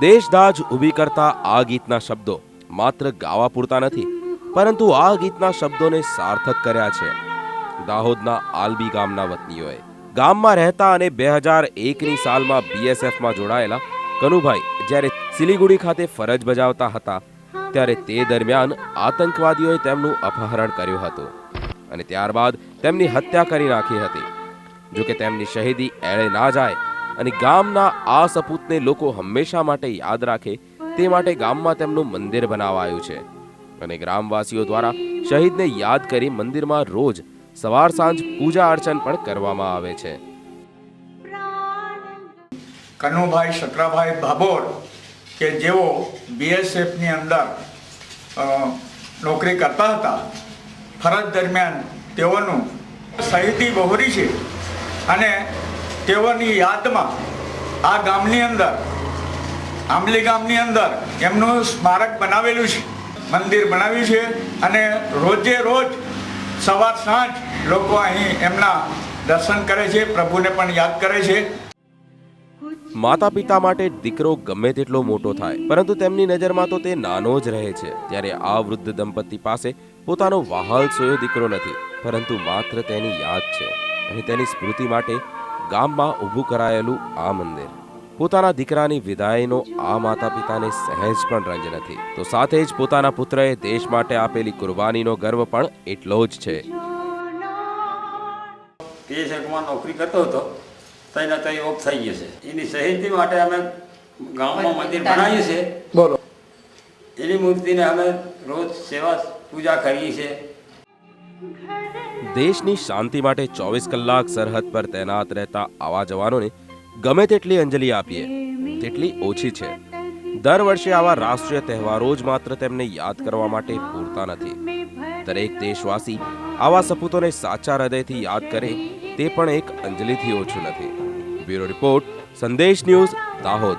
દેશદાજ ઊભી કરતા આ ગીતના શબ્દો માત્ર ગાવા પૂરતા નથી, પરંતુ આ ગીતના શબ્દોને સાર્થક કર્યા છે દાહોદના આલબી ગામના વતનીઓએ. ગામમાં રહેતા અને 2001ની સાલમાં બીએસએફમાં જોડાયેલા કનુભાઈ જ્યારે સિલીગુડી ખાતે ફરજ બજાવતા હતા ત્યારે તે દરમિયાન આતંકવાદીઓએ તેમનું અપહરણ કર્યું હતું અને ત્યારબાદ તેમની હત્યા કરી નાખી હતી. જોકે તેમની શહીદી એળે ના જાય અને ગામના આ સપૂતને લોકો હંમેશા માટે યાદ રાખે તે માટે ગામમાં તેમનું મંદિર બનાવાયું છે અને ગ્રામવાસીઓ દ્વારા શહીદને યાદ કરી મંદિરમાં રોજ સવાર સાંજ પૂજા અર્ચન પણ કરવામાં આવે છે. કનુભાઈ સતરાભાઈ ભાભોર કે જેઓ બીએસએફની અંદર નોકરી કરતા હતા, ફરજ દરમિયાન તેઓનું શહીદી વહોરી છે અને તેઓની યાદમાં આ ગામની અંદર આંબલી ગામની અંદર એમનું સ્મારક બનાવેલું છે, મંદિર બનાવ્યું છે અને રોજે રોજ સવાર સાંજ લોકો અહીં એમના દર્શન કરે છે, પ્રભુને પણ યાદ કરે છે. માતા પિતા માટે દીકરો ગમે તેટલો મોટો થાય પરંતુ તેમની નજરમાં તો તે નાનો જ રહે છે. ત્યારે આ વૃદ્ધ દંપતી પાસે પોતાનો વહાલ સોયો દીકરો નથી, પરંતુ માત્ર તેની યાદ છે અને તેની સ્મૃતિ માટે ગામમાં ઊભું કરાયેલું આ મંદિર. પોતાના દીકરાની વિદાયનો આ માતા પિતાને સહેજ પણ રંજ નથી, તો સાથે જ પોતાના પુત્રએ દેશ માટે આપેલી કુરબાનીનો ગર્વ પણ એટલો જ છે. બીએસએફમાં નોકરી કરતો હતો, તઈને તઈ ઓફ થઈ ગયો છે. એની શહીદી માટે અમે ગામમાં મંદિર બનાવ્યું છે. બોલો. એની મૂર્તિને અમે રોજ સેવા પૂજા કરીએ છીએ. દેશની શાંતિ માટે 24 કલાક સરહદ પર તૈનાત રહેતા આવા જવાનોને ગમે તેટલી અંજલિ આપીએ તેટલી ઓછી છે. દર વર્ષે આવા રાષ્ટ્રીય તહેવારો જ માત્ર તેમને યાદ કરવા માટે પૂરતા નથી. દરેક દેશવાસી આવા સપૂતોને સાચા હૃદયથી યાદ કરે તે પણ એક અંજલિથી ઓછું નથી. બ્યુરો રિપોર્ટ, સંદેશ ન્યૂઝ, દાહોદ.